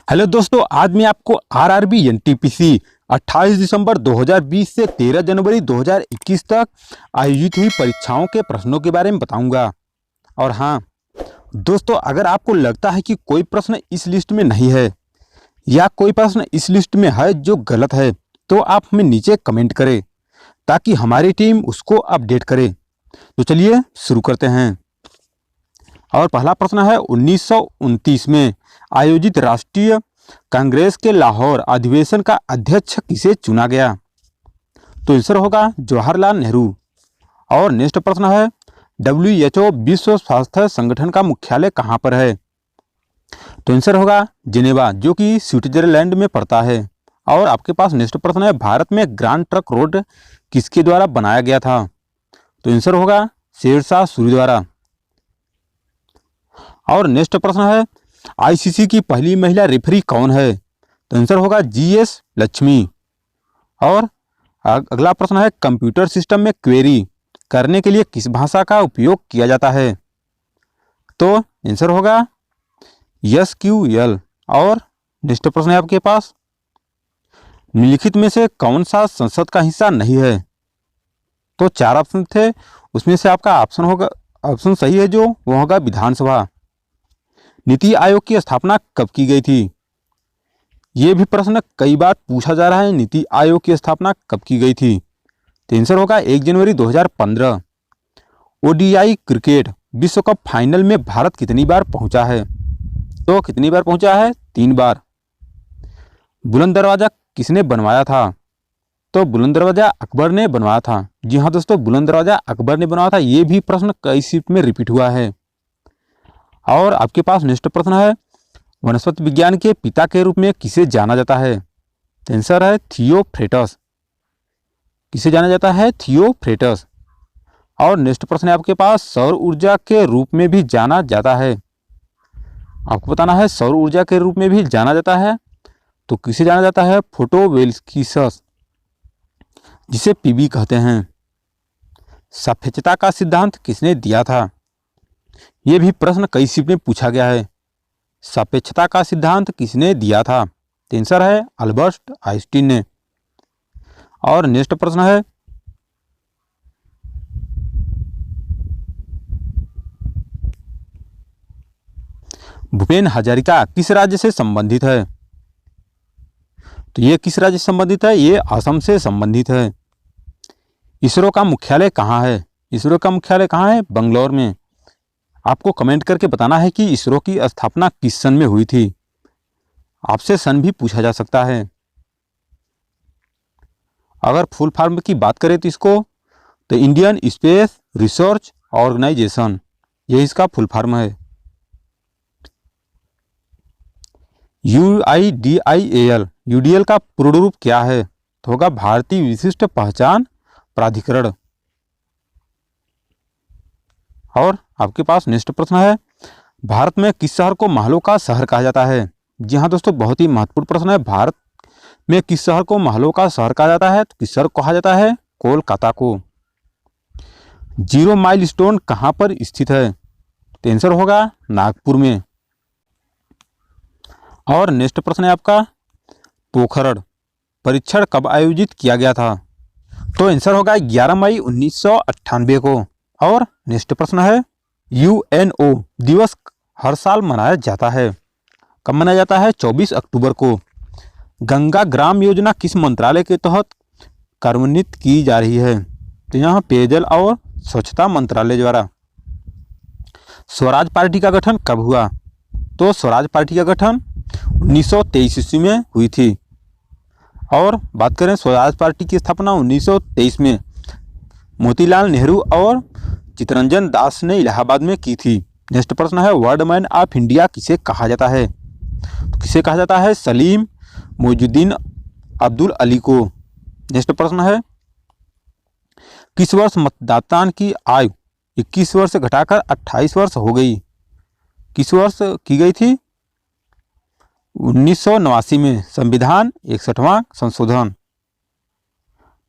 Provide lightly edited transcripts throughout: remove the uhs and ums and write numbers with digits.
Hello दोस्तों, आज मैं आपको आरआरबी एनटीपीसी 28 दिसंबर 2020 से 13 जनवरी 2021 तक आयोजित हुई परीक्षाओं के प्रश्नों के बारे में बताऊंगा। और हाँ दोस्तों, अगर आपको लगता है कि कोई प्रश्न इस लिस्ट में नहीं है या कोई प्रश्न इस लिस्ट में है जो गलत है, तो आप हमें नीचे कमेंट करें ताकि हमारी टीम उसको अपडेट करे। तो चलिए शुरू करते हैं। और पहला प्रश्न है, 1929 में आयोजित राष्ट्रीय कांग्रेस के लाहौर अधिवेशन का अध्यक्ष किसे चुना गया? तो आंसर होगा जवाहरलाल नेहरू। और नेक्स्ट प्रश्न है, WHO विश्व स्वास्थ्य संगठन का मुख्यालय कहाँ पर है? तो आंसर होगा जिनेवा, जो कि स्विट्जरलैंड में पड़ता है। और आपके पास नेक्स्ट प्रश्न है, भारत में ग्रांड ट्रंक रोड किसके द्वारा बनाया गया था? तो आंसर होगा शेरशाह सूरी द्वारा। और नेक्स्ट प्रश्न है, आईसीसी की पहली महिला रेफरी कौन है? तो आंसर होगा GS लक्ष्मी। और अगला प्रश्न है, कंप्यूटर सिस्टम में क्वेरी करने के लिए किस भाषा का उपयोग किया जाता है? तो आंसर होगा SQL। और नेक्स्ट प्रश्न है आपके पास, निम्नलिखित में से कौन सा संसद का हिस्सा नहीं है? तो 4 ऑप्शन थे, उसमें से आपका ऑप्शन सही है जो वो होगा विधानसभा। नीति आयोग की स्थापना कब की गई थी? ये भी प्रश्न कई बार पूछा जा रहा है, नीति आयोग की स्थापना कब की गई थी? तो आंसर होगा 1 जनवरी 2015। ODI क्रिकेट विश्व कप फाइनल में भारत कितनी बार पहुंचा है? तो कितनी बार पहुंचा है? 3 बार। बुलंद दरवाजा किसने बनवाया था? तो बुलंद दरवाजा अकबर ने बनवाया था। जी हाँ दोस्तों, बुलंद दरवाजा अकबर ने बनवाया था। ये भी प्रश्न कई शिफ्ट में रिपीट हुआ है। और आपके पास नेक्स्ट प्रश्न है, वनस्पति विज्ञान के पिता के रूप में किसे जाना जाता है? आंसर है थियोफ्रेटस। किसे जाना जाता है? थियोफ्रेटस। और नेक्स्ट प्रश्न है आपके पास, सौर ऊर्जा के रूप में भी जाना जाता है। आपको बताना है सौर ऊर्जा के रूप में भी जाना जाता है। तो किसे जाना जाता है? फोटोवोल्टिक्स, जिसे पीवी कहते हैं। सापेक्षता का सिद्धांत किसने दिया था? यह भी प्रश्न कई शिफ्ट में पूछा गया है। सापेक्षता का सिद्धांत किसने दिया था? आंसर है अल्बर्ट आइंस्टीन ने। और नेक्स्ट प्रश्न है, भूपेन हजारिका किस राज्य से संबंधित है? तो ये किस राज्य से संबंधित है? ये असम से संबंधित है। इसरो का मुख्यालय कहाँ है? इसरो का मुख्यालय कहाँ है? बंगलौर में। आपको कमेंट करके बताना है कि इसरो की स्थापना किस सन में हुई थी। आपसे सन भी पूछा जा सकता है। अगर फुल फॉर्म की बात करें तो इसको तो इंडियन स्पेस रिसर्च ऑर्गेनाइजेशन, ये इसका फुल फॉर्म है। UIDIAL, UDL का पूर्ण रूप क्या है? तो होगा भारतीय विशिष्ट पहचान प्राधिकरण। और आपके पास नेक्स्ट प्रश्न है, भारत में किस शहर को महलों का शहर कहा जाता है? जी हाँ दोस्तों, बहुत ही महत्वपूर्ण प्रश्न है। भारत में किस शहर को महलों का शहर कहा जाता है? तो किस शहर को कहा जाता है? कोलकाता को। 0 माइल स्टोन कहाँ पर स्थित है? तो आंसर होगा नागपुर में। और नेक्स्ट प्रश्न है आपका, पोखरण परीक्षण कब आयोजित किया गया था? तो आंसर होगा 11 मई 1998 को। और नेक्स्ट प्रश्न है, UNO दिवस हर साल मनाया जाता है। कब मनाया जाता है? 24 अक्टूबर को। गंगा ग्राम योजना किस मंत्रालय के तहत कार्यान्वित की जा रही है? तो यहाँ पेयजल और स्वच्छता मंत्रालय द्वारा। स्वराज पार्टी का गठन कब हुआ? तो स्वराज पार्टी का गठन 1923 ईस्वी में हुई थी। और बात करें स्वराज पार्टी की स्थापना 1923 में मोतीलाल नेहरू और चित्तरंजन दास ने इलाहाबाद में की थी। नेक्स्ट प्रश्न है, वर्ल्ड मैन ऑफ इंडिया किसे कहा जाता है? तो किसे कहा जाता है? सलीम मोजुद्दीन अब्दुल अली को। नेक्स्ट प्रश्न है, किस वर्ष मतदान की आयु 21 वर्ष से घटाकर 28 वर्ष हो गई? किस वर्ष की गई थी? 1989 में संविधान 61वां संशोधन।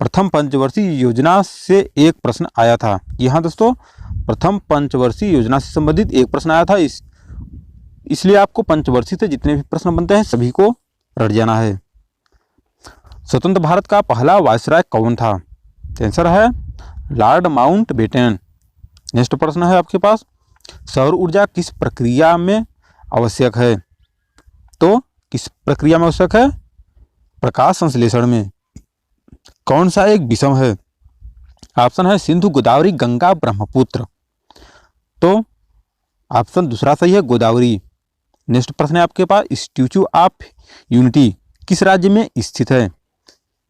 प्रथम पंचवर्षीय योजना से एक प्रश्न आया था। यहाँ दोस्तों, प्रथम पंचवर्षीय योजना से संबंधित एक प्रश्न आया था। इसलिए आपको पंचवर्षीय से जितने भी प्रश्न बनते हैं सभी को रट जाना है। स्वतंत्र भारत का पहला वायसराय कौन था? आंसर है लॉर्ड माउंटबेटन। नेक्स्ट प्रश्न है आपके पास, सौर ऊर्जा किस प्रक्रिया में आवश्यक है? तो किस प्रक्रिया में आवश्यक है? प्रकाश संश्लेषण में। कौन सा एक विषम है? ऑप्शन है सिंधु गोदावरी गंगा ब्रह्मपुत्र। तो ऑप्शन दूसरा सही है, गोदावरी। नेक्स्ट प्रश्न है आपके पास, स्टैच्यू ऑफ यूनिटी किस राज्य में स्थित है?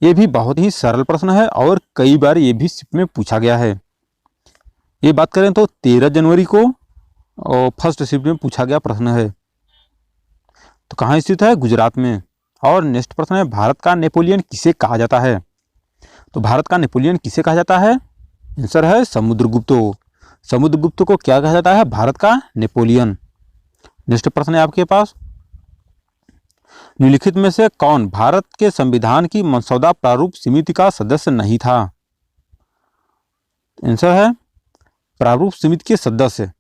ये भी बहुत ही सरल प्रश्न है और कई बार ये भी शिफ्ट में पूछा गया है। ये बात करें तो 13 जनवरी को और फर्स्ट शिफ्ट में पूछा गया प्रश्न है। तो कहाँ स्थित है? गुजरात में। और नेक्स्ट प्रश्न है, भारत का नेपोलियन किसे कहा जाता है? तो भारत का नेपोलियन किसे कहा जाता है? आंसर है समुद्रगुप्त। समुद्रगुप्त को क्या कहा जाता है? भारत का नेपोलियन। नेक्स्ट प्रश्न है आपके पास, निम्नलिखित में से कौन भारत के संविधान की मसौदा प्रारूप समिति का सदस्य नहीं था? आंसर है प्रारूप समिति के सदस्य।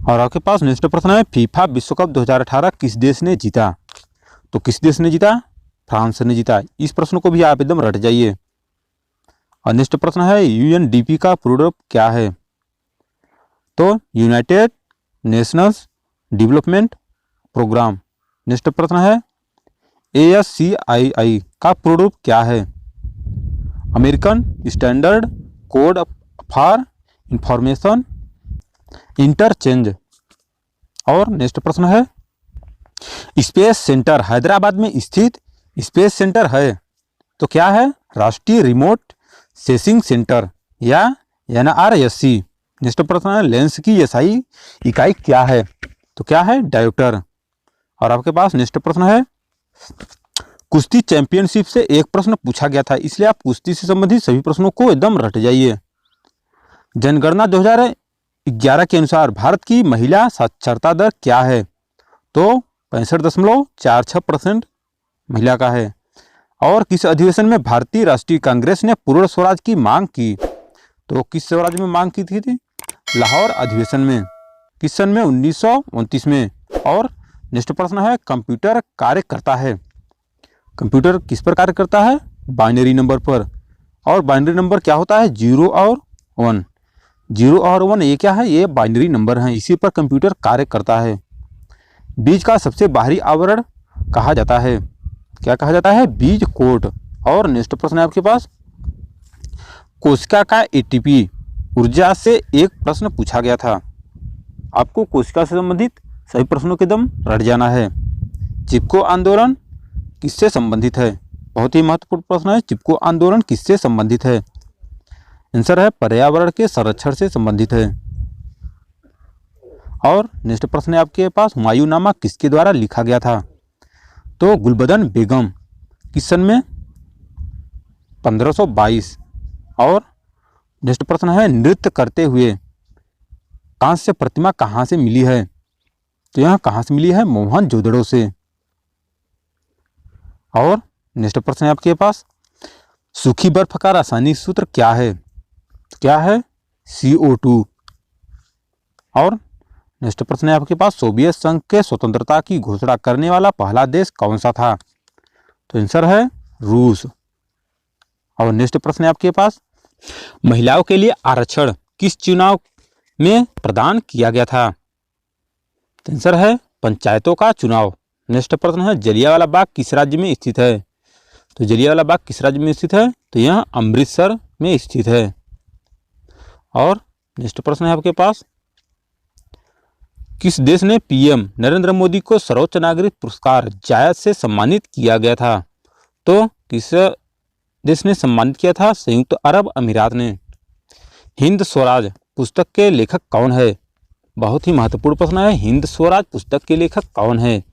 और आपके पास नेक्स्ट प्रश्न है, फीफा विश्व कप 2018 किस देश ने जीता? तो किस देश ने जीता? फ्रांस ने जीता। इस प्रश्न को भी आप एकदम रट जाइए। और नेक्स्ट प्रश्न है, यूएनडीपी का पूर्ण रूप क्या है? तो United Nations Development Programme. Next प्रश्न है, ASCII का पूर्ण रूप क्या है? American Standard Code for Information Interchange. और नेक्स्ट प्रश्न है, स्पेस सेंटर हैदराबाद में स्थित स्पेस सेंटर है तो क्या है? राष्ट्रीय रिमोट सेंसिंग सेंटर या NRSC। नेक्स्ट प्रश्न है, लेंस की SI इकाई क्या है? तो क्या है? डायोप्टर। और आपके पास नेक्स्ट प्रश्न है, कुश्ती चैंपियनशिप से एक प्रश्न पूछा गया था, इसलिए आप कुश्ती से संबंधित सभी प्रश्नों को एकदम रट जाइए। जनगणना 2011 के अनुसार भारत की महिला साक्षरता दर क्या है? तो 65.46% महिला का है। और किस अधिवेशन में भारतीय राष्ट्रीय कांग्रेस ने पूर्ण स्वराज की मांग की? तो किस स्वराज में मांग की थी? लाहौर अधिवेशन में। किस सन में? 1929 में। और नेक्स्ट प्रश्न है, कंप्यूटर कार्य करता है। कंप्यूटर किस पर कार्य करता है? बाइनरी नंबर पर। और बाइनरी नंबर क्या होता है? 0 और 1। 0 और 1 ये क्या है? ये बाइनरी नंबर हैं, इसी पर कंप्यूटर कार्य करता है। बीज का सबसे बाहरी आवरण कहा जाता है? क्या कहा जाता है? बीज कोट। और नेक्स्ट प्रश्न है आपके पास, कोशिका का ATP ऊर्जा से एक प्रश्न पूछा गया था। आपको कोशिका से संबंधित सभी प्रश्नों के दम रट जाना है। चिपको आंदोलन किससे संबंधित है? बहुत ही महत्वपूर्ण प्रश्न है, चिपको आंदोलन किससे संबंधित है? आंसर है पर्यावरण के संरक्षण से संबंधित है। और नेक्स्ट प्रश्न है आपके पास, हुमायूंनामा किसके द्वारा लिखा गया था? तो गुलबदन बेगम। किस सन में? 1522। और नेक्स्ट प्रश्न है, नृत्य करते हुए कांस्य प्रतिमा कहाँ से मिली है? तो यहाँ कहाँ से मिली है? मोहनजोदड़ो से। और नेक्स्ट प्रश्न है आपके पास, सूखी बर्फ का रासायनिक सूत्र क्या है? तो क्या है? CO2। और नेक्स्ट प्रश्न है आपके पास, सोवियत संघ के स्वतंत्रता की घोषणा करने वाला पहला देश कौन सा था? तो आंसर है रूस। और नेक्स्ट प्रश्न है आपके पास, महिलाओं के लिए आरक्षण किस चुनाव में प्रदान किया गया था? तो आंसर है पंचायतों का चुनाव। नेक्स्ट प्रश्न है, जलियांवाला बाग किस राज्य में स्थित है? तो जलियांवाला बाग किस राज्य में स्थित है? तो यह अमृतसर में स्थित है। और नेक्स्ट प्रश्न है आपके पास, किस देश ने PM नरेंद्र मोदी को सर्वोच्च नागरिक पुरस्कार जायद से सम्मानित किया गया था? तो किस देश ने सम्मानित किया था? संयुक्त अरब अमीरात ने। हिंद स्वराज पुस्तक के लेखक कौन है? बहुत ही महत्वपूर्ण प्रश्न है, हिंद स्वराज पुस्तक के लेखक कौन है?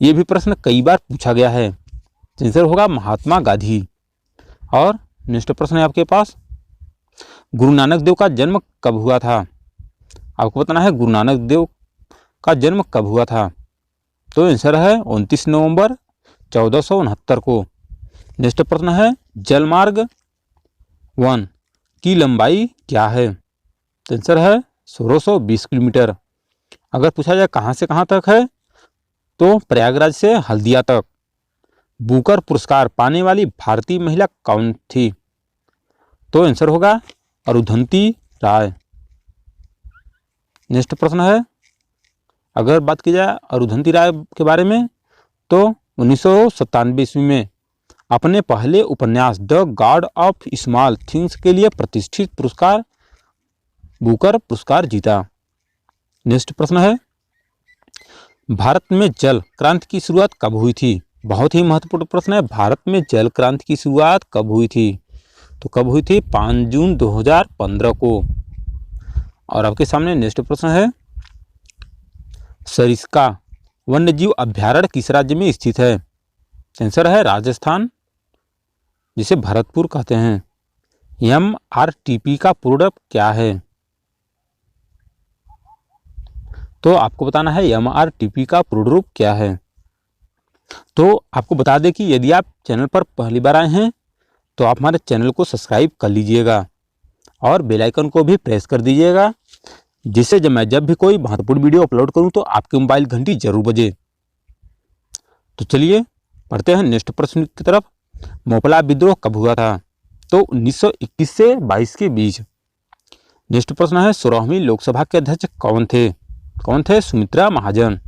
ये भी प्रश्न कई बार पूछा गया है। आंसर होगा महात्मा गांधी। और नेक्स्ट प्रश्न है आपके पास, गुरु नानक देव का जन्म कब हुआ था? आपको बताना है गुरु नानक देव का जन्म कब हुआ था। तो आंसर है 29 नवंबर 1469 को। नेक्स्ट प्रश्न है, जलमार्ग 1 की लंबाई क्या है? तो आंसर है 1620 किलोमीटर। अगर पूछा जाए कहाँ से कहाँ तक है तो प्रयागराज से हल्दिया तक। बुकर पुरस्कार पाने वाली भारतीय महिला कौन थी? तो आंसर होगा अरुंधति राय। नेक्स्ट प्रश्न है, अगर बात की जाए अरुंधति राय के बारे में तो 1997 ईस्वी में अपने पहले उपन्यास the God of small things के लिए प्रतिष्ठित पुरस्कार बुकर पुरस्कार जीता। नेक्स्ट प्रश्न है, भारत में जल क्रांति की शुरुआत कब हुई थी? बहुत ही महत्वपूर्ण प्रश्न है। भारत में जल क्रांति की शुरुआत कब हुई थी? तो कब हुई थी? 5 जून 2015 को। और आपके सामने नेक्स्ट प्रश्न है, सरिस्का वन्यजीव अभ्यारण्य किस राज्य में स्थित है? आंसर है राजस्थान, जिसे भरतपुर कहते हैं। MRTP का पूर्ण रूप क्या है? तो आपको बताना है MRTP का पूर्ण रूप क्या है। तो आपको बता दें कि यदि आप चैनल पर पहली बार आए हैं तो आप हमारे चैनल को सब्सक्राइब कर लीजिएगा और बेल आइकन को भी प्रेस कर दीजिएगा, जिससे जब भी कोई महत्वपूर्ण वीडियो अपलोड करूं तो आपके मोबाइल घंटी जरूर बजे। तो चलिए पढ़ते हैं नेक्स्ट प्रश्न की तरफ। मोपला विद्रोह कब हुआ था? तो 1921 से 22 के बीच। नेक्स्ट प्रश्न है, 16वीं लोकसभा के अध्यक्ष कौन थे? कौन थे? सुमित्रा महाजन।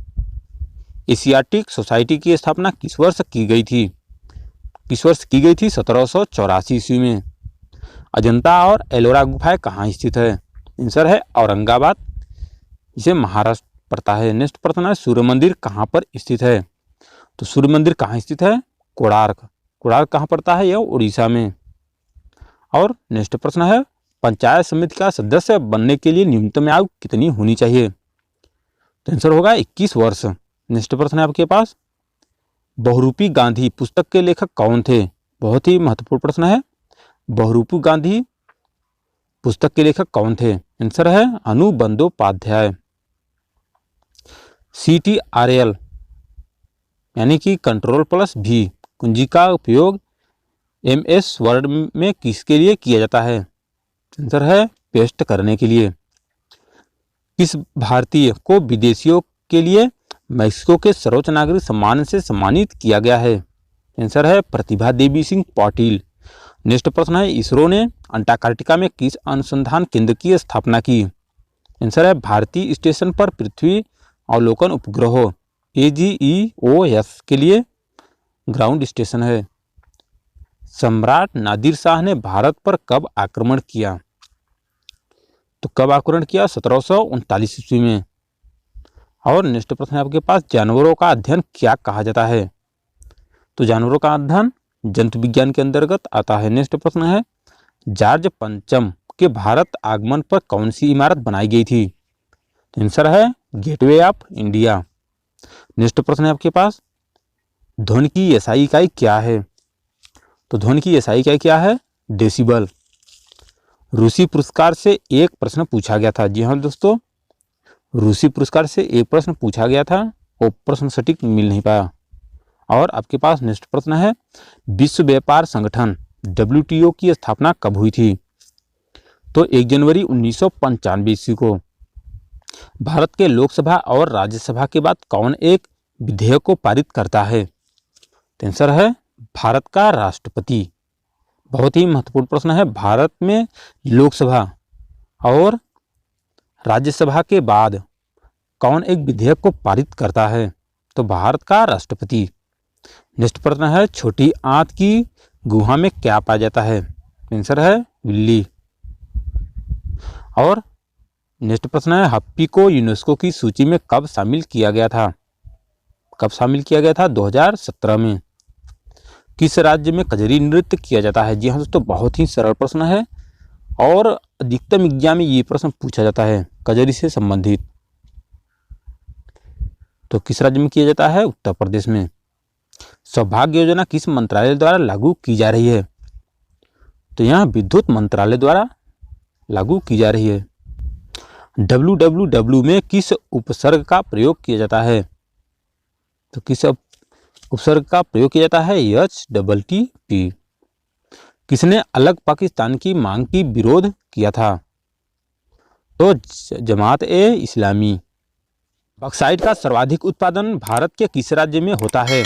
एशियाटिक सोसाइटी की स्थापना किस वर्ष की गई थी? किस वर्ष की गई थी? 1784 ईस्वी में। अजंता और एलोरा गुफाएं कहाँ स्थित है? आंसर है औरंगाबाद, इसे महाराष्ट्र पड़ता है। नेक्स्ट प्रश्न है, सूर्य मंदिर कहाँ पर स्थित है? तो सूर्य मंदिर कहाँ स्थित है? कोणार्क। कोणार्क कहाँ पड़ता है? यह उड़ीसा में। और नेक्स्ट प्रश्न है, पंचायत समिति का सदस्य बनने के लिए न्यूनतम आयु कितनी होनी चाहिए? तो आंसर होगा 21 वर्ष। नेक्स्ट प्रश्न है आपके पास, बहुरूपी गांधी पुस्तक के लेखक कौन थे? बहुत ही महत्वपूर्ण प्रश्न है। बहुरूपी गांधी पुस्तक के लेखक कौन थे? आंसर है अनु बंदोपाध्याय। CTRL यानी कि Ctrl+V कुंजी का उपयोग MS वर्ड में किसके लिए किया जाता है? आंसर है पेस्ट करने के लिए। किस भारतीय को विदेशियों के लिए मैक्सिको के सर्वोच्च नागरिक सम्मान से सम्मानित किया गया है? आंसर है प्रतिभा देवी सिंह पाटिल। नेक्स्ट प्रश्न है, इसरो ने अंटार्कटिका में किस अनुसंधान केंद्र की स्थापना की? आंसर है भारतीय स्टेशन पर पृथ्वी अवलोकन उपग्रह AGEOS के लिए ग्राउंड स्टेशन है। सम्राट नादिर शाह ने भारत पर कब आक्रमण किया? तो कब आक्रमण किया? 1739 ईस्वी में। और नेक्स्ट प्रश्न है आपके पास, जानवरों का अध्ययन क्या कहा जाता है? तो जानवरों का अध्ययन जंतु विज्ञान के अंतर्गत आता है। नेक्स्ट प्रश्न है, जॉर्ज पंचम के भारत आगमन पर कौन सी इमारत बनाई गई थी? आंसर है गेटवे ऑफ इंडिया। नेक्स्ट प्रश्न है आपके पास, ध्वनि की एसआई इकाई क्या है? तो ध्वनि की एसआई इकाई क्या है? डेसिबल। रूसी पुरस्कार से एक प्रश्न पूछा गया था। जी हाँ दोस्तों, रूसी पुरस्कार से एक प्रश्न पूछा गया था, वो प्रश्न सटीक मिल नहीं पाया। और आपके पास नेक्स्ट प्रश्न है, विश्व व्यापार संगठन WTO की स्थापना कब हुई थी? तो 1 जनवरी 1995 ईस्वी को। भारत के लोकसभा और राज्यसभा के बाद कौन एक विधेयक को पारित करता है? आंसर है भारत का राष्ट्रपति। बहुत ही महत्वपूर्ण प्रश्न है, भारत में लोकसभा और राज्यसभा के बाद कौन एक विधेयक को पारित करता है? तो भारत का राष्ट्रपति। नेक्स्ट प्रश्न है, छोटी आंत की गुहा में क्या पाया जाता है? आंसर है बिल्ली। और नेक्स्ट प्रश्न है, हप्पी को यूनेस्को की सूची में कब शामिल किया गया था? कब शामिल किया गया था? 2017 में। किस राज्य में कजरी नृत्य किया जाता है? जी हाँ दोस्तों, बहुत ही सरल प्रश्न है और अधिकतम एग्जाम में ये प्रश्न पूछा जाता है कजरी से संबंधित। तो किस राज्य में किया जाता है? उत्तर प्रदेश में। सौभाग्य योजना किस मंत्रालय द्वारा लागू की जा रही है? तो यहाँ विद्युत मंत्रालय द्वारा लागू की जा रही है। www में किस उपसर्ग का प्रयोग किया जाता है? तो किस उपसर्ग का प्रयोग किया जाता है? HTTP। किसने अलग पाकिस्तान की मांग की विरोध किया था? तो जमात ए इस्लामी। बॉक्साइट का सर्वाधिक उत्पादन भारत के किस राज्य में होता है?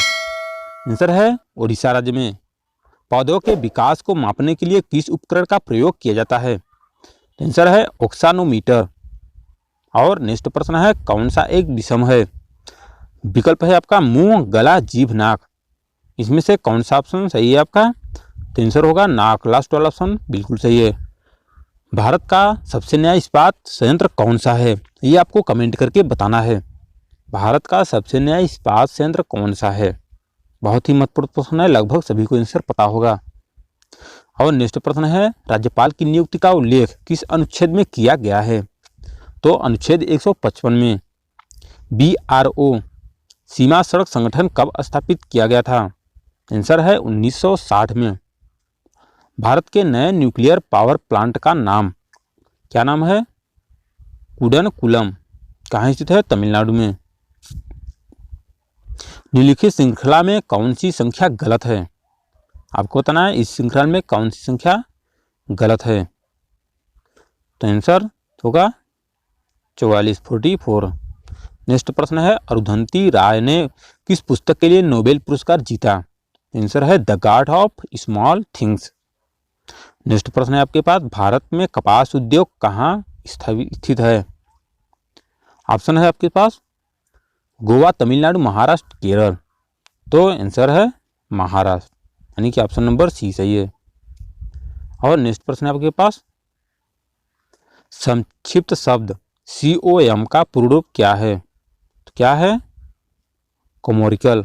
आंसर है ओडिशा राज्य में। पौधों के विकास को मापने के लिए किस उपकरण का प्रयोग किया जाता है? आंसर है ऑक्सानोमीटर। और नेक्स्ट प्रश्न है, कौन सा एक विषम है? विकल्प है आपका मुंह, गला, जीभ, नाक। इसमें से कौन सा ऑप्शन सही है आपका? तो आंसर होगा नाक। लास्ट वाला ऑप्शन बिल्कुल सही है। भारत का सबसे नया इस्पात संयंत्र कौन सा है? ये आपको कमेंट करके बताना है। भारत का सबसे नया इस्पात संयंत्र कौन सा है? बहुत ही महत्वपूर्ण प्रश्न है, लगभग सभी को आंसर पता होगा। और नेक्स्ट प्रश्न है, राज्यपाल की नियुक्ति का उल्लेख किस अनुच्छेद में किया गया है? तो अनुच्छेद 155 में। BRO सीमा सड़क संगठन कब स्थापित किया गया था? आंसर है 1960 में। भारत के नए न्यूक्लियर पावर प्लांट का नाम क्या नाम है? कुडनकुलम। कहाँ स्थित है? तमिलनाडु में। निम्नलिखित श्रृंखला में कौन सी संख्या गलत है? आपको बताना है इस श्रृंखला में कौन सी संख्या गलत है। तो आंसर होगा 44। नेक्स्ट प्रश्न है, अरुंधति राय ने किस पुस्तक के लिए नोबेल पुरस्कार जीता? आंसर है the art of small things. Next प्रश्न है आपके पास, भारत में कपास उद्योग कहाँ स्थित है? ऑप्शन है आपके पास गोवा, तमिलनाडु, महाराष्ट्र, केरल। तो आंसर है महाराष्ट्र, यानी कि ऑप्शन नंबर सी सही है। और नेक्स्ट प्रश्न है आपके पास, संक्षिप्त शब्द COM का पूर्ण रूप क्या है? तो क्या है? कोमोरिकल।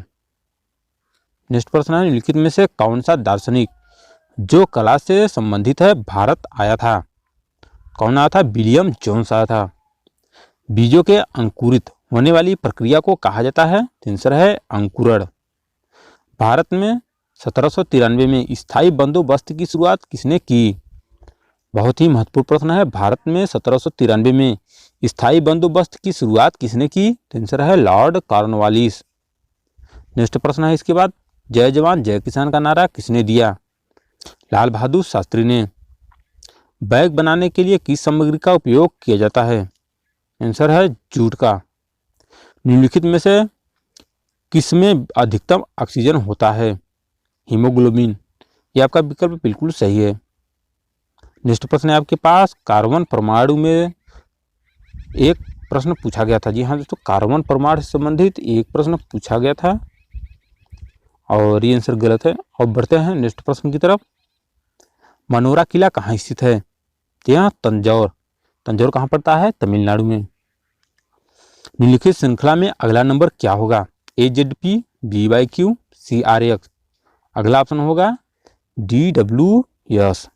नेक्स्ट प्रश्न है, निम्नलिखित में से कौन सा दार्शनिक जो कला से संबंधित है भारत आया था? कौन आया था? विलियम जोन्स आया था। बीजों के अंकुरित होने वाली प्रक्रिया को कहा जाता है? आंसर है अंकुरण। भारत में 1793 में स्थायी बंदोबस्त की शुरुआत किसने की? बहुत ही महत्वपूर्ण प्रश्न है। भारत में 1793 में स्थायी बंदोबस्त की शुरुआत किसने की? आंसर है लॉर्ड कॉर्नवालिस। नेक्स्ट प्रश्न है इसके बाद, जय जवान जय किसान का नारा किसने दिया? लाल बहादुर शास्त्री ने। बैग बनाने के लिए किस सामग्री का उपयोग किया जाता है? आंसर है जूट का। निम्नलिखित में से किसमें अधिकतम ऑक्सीजन होता है? हीमोग्लोबिन। यह आपका विकल्प बिल्कुल सही है। नेक्स्ट प्रश्न है आपके पास, कार्बन परमाणु में एक प्रश्न पूछा गया था। जी हाँ दोस्तों, कार्बन परमाणु से संबंधित एक प्रश्न पूछा गया था और ये आंसर गलत है। और बढ़ते हैं नेक्स्ट प्रश्न की तरफ। मनोरा किला कहाँ स्थित है? यहाँ तंजौर। तंजौर कहाँ पड़ता है? तमिलनाडु में। निम्नलिखित श्रृंखला में अगला नंबर क्या होगा? AZP, BYQ, CRX। अगला ऑप्शन होगा DWS।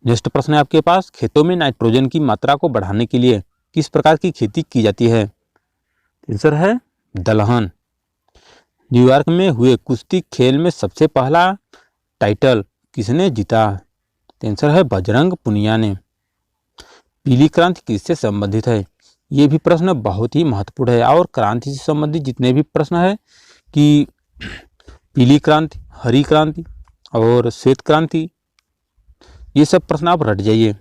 नेक्स्ट प्रश्न है आपके पास, खेतों में नाइट्रोजन की मात्रा को बढ़ाने के लिए किस प्रकार की खेती की जाती है? आंसर है दलहन। न्यूयॉर्क में हुए कुश्ती खेल में सबसे पहला टाइटल किसने जीता? आंसर है बजरंग पुनिया ने। पीली क्रांति किससे संबंधित है? ये भी प्रश्न बहुत ही महत्वपूर्ण है। और क्रांति से संबंधित जितने भी प्रश्न है कि पीली क्रांति, हरी क्रांति और श्वेत क्रांति, ये सब प्रश्न आप रट जाइए।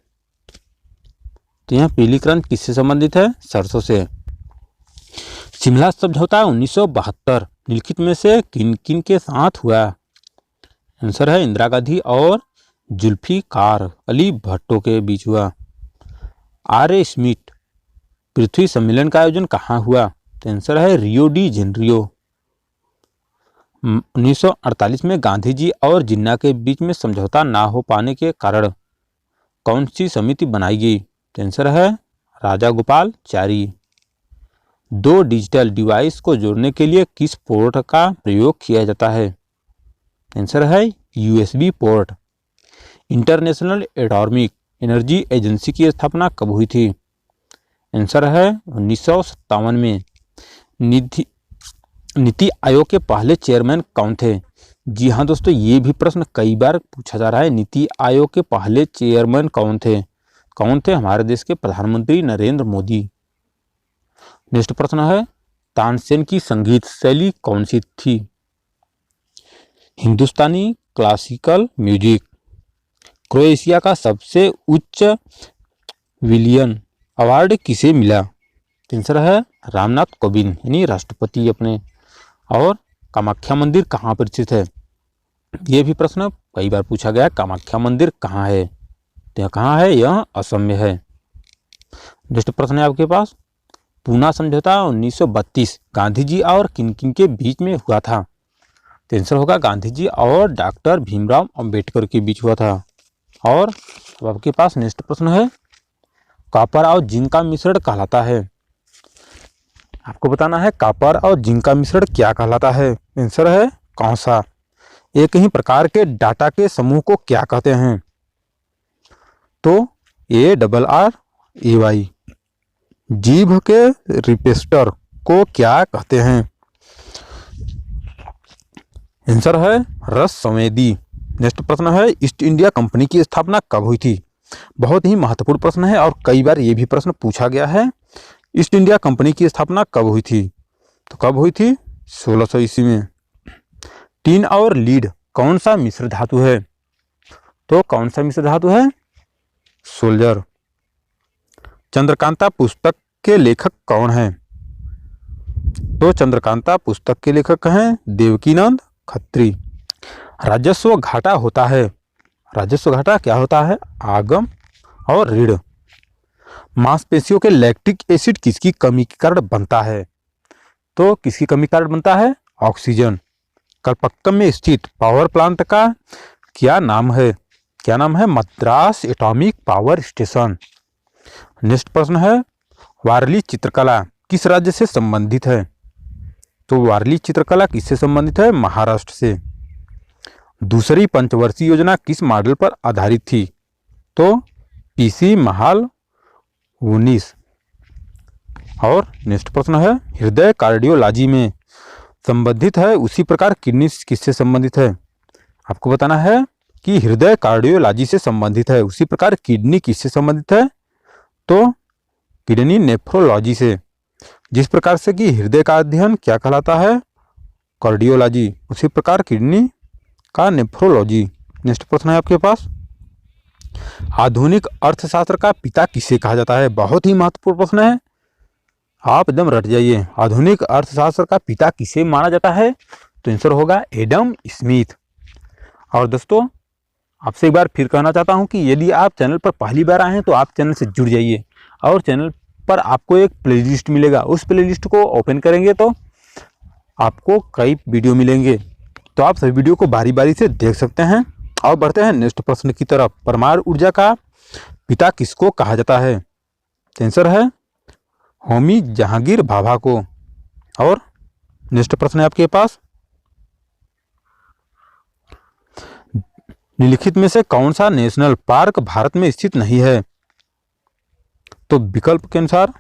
तो यहाँ पीली क्रांति किससे संबंधित है? सरसों से। शिमला समझौता 1972 निम्नलिखित में से किन किन के साथ हुआ? आंसर है इंदिरा गांधी और जुल्फिकार अली भुट्टो के बीच हुआ। आर.ए. स्मिथ पृथ्वी सम्मेलन का आयोजन कहाँ हुआ? तो आंसर है रियो डी जेनेरियो। 1948 में गांधी जी और जिन्ना के बीच में समझौता ना हो पाने के कारण कौन सी समिति बनाई गई? तो आंसर है राजा गोपालचारी। 2 डिजिटल डिवाइस को जोड़ने के लिए किस पोर्ट का प्रयोग किया जाता है? आंसर है USB port. International atomic energy agency की स्थापना कब हुई थी? आंसर है 1957 में। नीति आयोग के पहले चेयरमैन कौन थे? जी हाँ दोस्तों, ये भी प्रश्न कई बार पूछा जा रहा है। नीति आयोग के पहले चेयरमैन कौन थे? कौन थे? हमारे देश के प्रधानमंत्री नरेंद्र मोदी। नेक्स्ट प्रश्न है, तानसेन की संगीत शैली कौन सी थी? हिंदुस्तानी क्लासिकल म्यूजिक। क्रोएशिया का सबसे उच्च विलियन अवार्ड किसे मिला? तो आंसर है रामनाथ कोविंद यानी राष्ट्रपति अपने। और कामाख्या मंदिर कहाँ पर स्थित है? ये भी प्रश्न कई बार पूछा गया, कामाख्या मंदिर कहाँ है? तो यह कहाँ है? यह असम में है। नेक्स्ट प्रश्न है आपके पास, पूना समझौता 1932 गांधी जी और किन किन के बीच में हुआ था? तो आंसर होगा गांधी जी और डॉक्टर भीमराव अंबेडकर के बीच हुआ था। और अब आपके पास नेक्स्ट प्रश्न है, कॉपर और जिंक का मिश्रण कहलाता है? आपको बताना है कॉपर और जिंक का मिश्रण क्या कहलाता है? आंसर है कौसा। एक ही प्रकार के डाटा के समूह को क्या कहते हैं? तो ARRAY। जीभ के रिसेप्टर को क्या कहते हैं? आंसर है रस संवेदी। नेक्स्ट प्रश्न है, ईस्ट इंडिया कंपनी की स्थापना कब हुई थी? बहुत ही महत्वपूर्ण प्रश्न है और कई बार ये भी प्रश्न पूछा गया है। ईस्ट इंडिया कंपनी की स्थापना कब हुई थी? तो कब हुई थी? 1600 ईस्वी में। टीन और लीड कौन सा मिश्र धातु है? तो कौन सा मिश्र धातु है? सोल्जर। चंद्रकांता पुस्तक के लेखक कौन है? तो चंद्रकांता पुस्तक के लेखक हैं देवकीनंद खत्री। राजस्व घाटा होता है? राजस्व घाटा क्या होता है? आगम और ऋण। मांसपेशियों के लैक्टिक एसिड किसकी कमी के कारण बनता है? तो किसकी कमी के कारण बनता है? ऑक्सीजन। कलपक्कम में स्थित पावर प्लांट का क्या नाम है? क्या नाम है? Madras atomic power station. Next प्रश्न है, वारली चित्रकला किस राज्य से संबंधित है? तो वारली चित्रकला किससे संबंधित है? महाराष्ट्र से। दूसरी पंचवर्षीय योजना किस मॉडल पर आधारित थी? तो PC महाल 19। और नेक्स्ट प्रश्न है, हृदय कार्डियोलॉजी में संबंधित है, उसी प्रकार किडनी किससे संबंधित है? आपको बताना है कि हृदय कार्डियोलॉजी से संबंधित है, उसी प्रकार किडनी किससे संबंधित है? तो किडनी नेफ्रोलॉजी से। जिस प्रकार से कि हृदय का अध्ययन क्या कहलाता है? कार्डियोलॉजी, उसी प्रकार किडनी का नेफ्रोलॉजी। नेक्स्ट प्रश्न है आपके पास, आधुनिक अर्थशास्त्र का पिता किसे कहा जाता है? बहुत ही महत्वपूर्ण प्रश्न है, आप एकदम रट जाइए। आधुनिक अर्थशास्त्र का पिता किसे माना जाता है? तो आंसर होगा एडम स्मिथ। और दोस्तों आपसे एक बार फिर कहना चाहता हूं कि यदि आप चैनल पर पहली बार आए हैं तो आप चैनल से जुड़ जाइए और चैनल पर आपको एक प्लेलिस्ट मिलेगा, उस प्लेलिस्ट को ओपन करेंगे तो आपको कई वीडियो मिलेंगे, तो आप सभी वीडियो को बारी बारी से देख सकते हैं। और बढ़ते हैं नेक्स्ट प्रश्न की तरफ, परमाणु ऊर्जा का पिता किसको कहा जाता है? आंसर है होमी जहांगीर भाभा को। और नेक्स्ट प्रश्न है आपके पास, निम्नलिखित में से कौन सा नेशनल पार्क भारत में स्थित नहीं है? तो विकल्प के अनुसार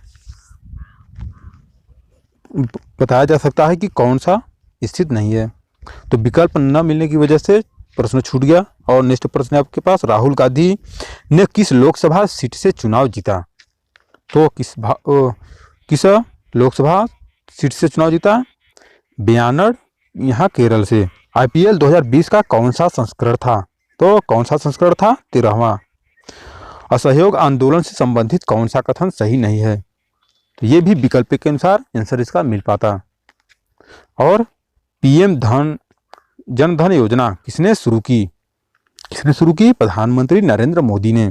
बताया जा सकता है कि कौन सा स्थित नहीं है। तो विकल्प न मिलने की वजह से प्रश्न छूट गया। और नेक्स्ट प्रश्न है आपके पास, राहुल गांधी ने किस लोकसभा सीट से चुनाव जीता? तो किस लोकसभा सीट से चुनाव जीता? बयानड़, यहाँ केरल से। IPL 2020 का कौन सा संस्करण था? तो कौन सा संस्करण था? 13वां। असहयोग आंदोलन से संबंधित कौन सा कथन सही नहीं है? तो ये भी विकल्प के अनुसार आंसर इसका मिल पाता। और PM जन धन योजना किसने शुरू की? किसने शुरू की? प्रधानमंत्री नरेंद्र मोदी ने।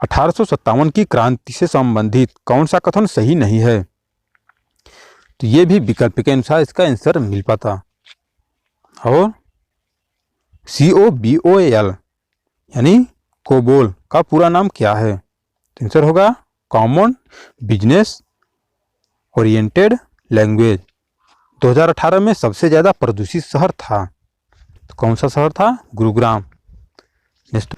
1857 की क्रांति से संबंधित कौन सा कथन सही नहीं है? तो ये भी विकल्प के अनुसार इसका आंसर मिल पाता। और COBOL यानी कोबोल का पूरा नाम क्या है? तो आंसर होगा कॉमन बिजनेस ओरिएंटेड लैंग्वेज। 2018 में सबसे ज्यादा प्रदूषित शहर था, तो कौन सा शहर था? गुरुग्राम। नेक्स्ट,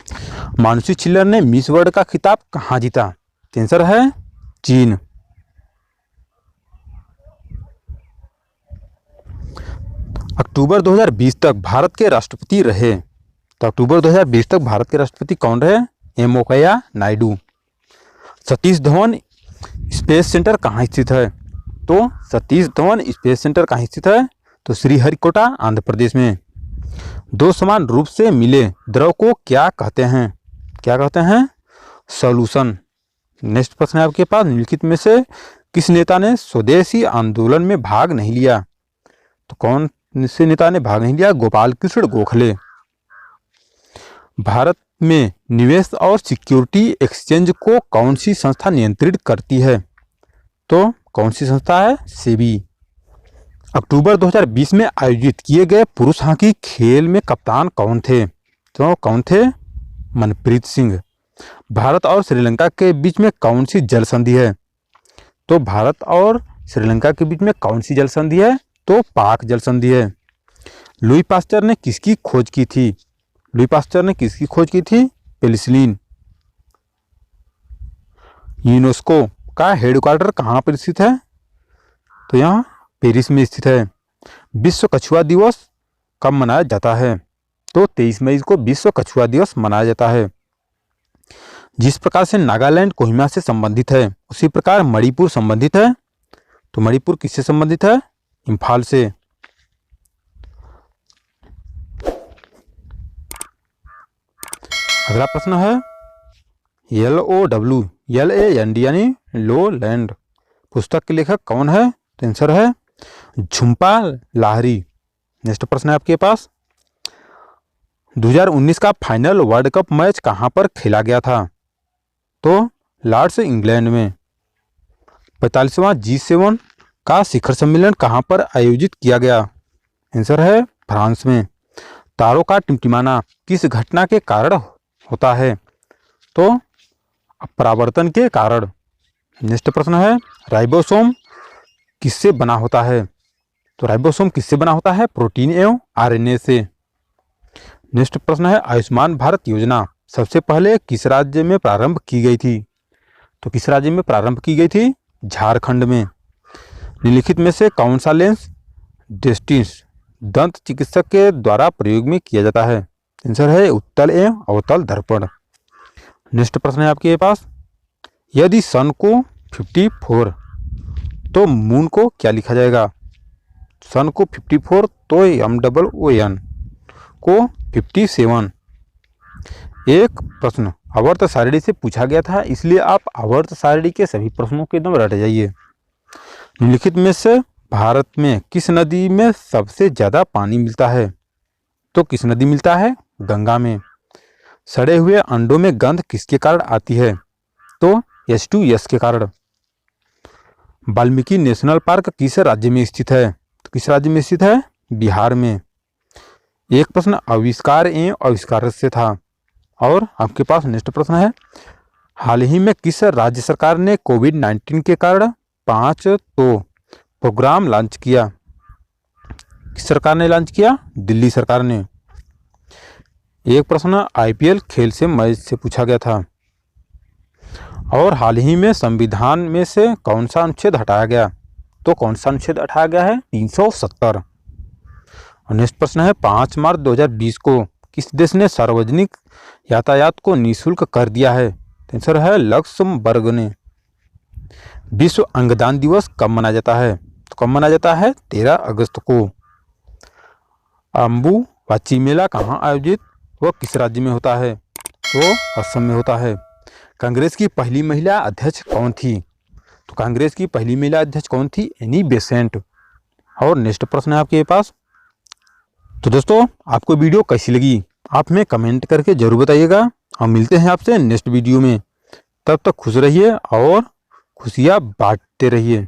मानुषी छिल्लर ने मिस वर्ल्ड का खिताब कहाँ जीता? तो आंसर है चीन। अक्टूबर 2020 तक भारत के राष्ट्रपति रहे, तो अक्टूबर 2020 तक भारत के राष्ट्रपति कौन रहे? M Venkaiah Naidu. Satish Dhawan space centre कहाँ स्थित है? तो सतीश धवन स्पेस सेंटर कहाँ स्थित है? तो श्रीहरिकोटा आंध्र प्रदेश में। दो समान रूप से मिले द्रव को क्या कहते हैं? क्या कहते हैं? सॉल्यूशन। नेक्स्ट प्रश्न है आपके पास, निम्नलिखित में से किस नेता ने स्वदेशी आंदोलन में भाग नहीं लिया? तो कौन से नेता ने भाग नहीं लिया? गोपाल कृष्ण गोखले। भारत में निवेश और सिक्योरिटी एक्सचेंज को कौन सी संस्था नियंत्रित करती है? तो कौन सी संस्था है? सेबी। अक्टूबर 2020 में आयोजित किए गए पुरुष हॉकी खेल में कप्तान कौन थे? तो कौन थे? मनप्रीत सिंह। भारत और श्रीलंका के बीच में कौन सी जल संधि है? तो भारत और श्रीलंका के बीच में कौन सी जल संधि है? तो पाक जल संधि है। लुई पास्चर ने किसकी खोज की थी? लुई पास्चर ने किसकी खोज की थी? पेनिसिलिन। यूनेस्को का हेडक्वार्टर कहाँ पर स्थित है? तो यहाँ पेरिस में स्थित है। विश्व कछुआ दिवस कब मनाया जाता है? तो 23 मई को विश्व कछुआ दिवस मनाया जाता है। जिस प्रकार से नागालैंड कोहिमा से संबंधित है उसी प्रकार मणिपुर संबंधित है। तो मणिपुर किससे संबंधित है? इम्फाल से। अगला प्रश्न है LOW LAND यानी लो लैंड पुस्तक के लेखक कौन है? तो आंसर है झुम्पा लाहिरी। नेक्स्ट प्रश्न है आपके पास 2019 का फाइनल वर्ल्ड कप मैच कहां पर खेला गया था? तो लॉर्ड्स इंग्लैंड में। 45वां G7 का शिखर सम्मेलन कहां पर आयोजित किया गया? आंसर है फ्रांस में। तारों का टिमटिमाना किस घटना के कारण होता है? तो परावर्तन के कारण। नेक्स्ट प्रश्न है राइबोसोम किससे बना होता है? तो राइबोसोम किससे बना होता है? प्रोटीन एवं RNA से। नेक्स्ट प्रश्न है आयुष्मान भारत योजना सबसे पहले किस राज्य में प्रारंभ की गई थी? तो किस राज्य में प्रारंभ की गई थी? झारखंड में। निम्नलिखित में से कौन सा लेंस डेस्टिस दंत चिकित्सक के द्वारा प्रयोग में किया जाता है? आंसर है उत्तल एवं अवतल दर्पण। नेक्स्ट प्रश्न है आपके पास यदि सन को 54 तो मून को क्या लिखा जाएगा? सन को 54 तो MOON को 57। एक प्रश्न आवर्त सारणी से पूछा गया था इसलिए आप आवर्त सारणी के सभी प्रश्नों के एकदम रट जाइए। निम्नलिखित में से भारत में किस नदी में सबसे ज्यादा पानी मिलता है? तो किस नदी मिलता है? गंगा में। सड़े हुए अंडों में गंध किसके कारण आती है? तो H2S के कारण। वाल्मीकि नेशनल पार्क किस राज्य में स्थित है? तो किस राज्य में स्थित है? बिहार में। एक प्रश्न आविष्कार एवं आविष्कारक से था और आपके पास नेक्स्ट प्रश्न है हाल ही में किस राज्य सरकार ने कोविड-19 के कारण 5 तो प्रोग्राम लॉन्च किया? किस सरकार ने लॉन्च किया? दिल्ली सरकार ने। एक प्रश्न IPL खेल से मैच से पूछा गया था और हाल ही में संविधान में से कौन सा अनुच्छेद हटाया गया? तो कौन सा अनुच्छेद हटाया गया है? 370। और नेक्स्ट प्रश्न है 5 मार्च 2020 को किस देश ने सार्वजनिक यातायात को निःशुल्क कर दिया है? आंसर है लक्समबर्ग ने। विश्व अंगदान दिवस कब मनाया जाता है? तो कब मनाया जाता है? 13 अगस्त को। अम्बुबाची मेला कहाँ आयोजित व किस राज्य में होता है? तो असम में होता है। कांग्रेस की पहली महिला अध्यक्ष कौन थी? तो कांग्रेस की पहली महिला अध्यक्ष कौन थी? Annie Besant. और नेक्स्ट प्रश्न है आपके पास तो दोस्तों आपको वीडियो कैसी लगी आप हमें कमेंट करके जरूर बताइएगा और मिलते हैं आपसे नेक्स्ट वीडियो में। तब तक खुश रहिए और खुशियाँ बांटते रहिए।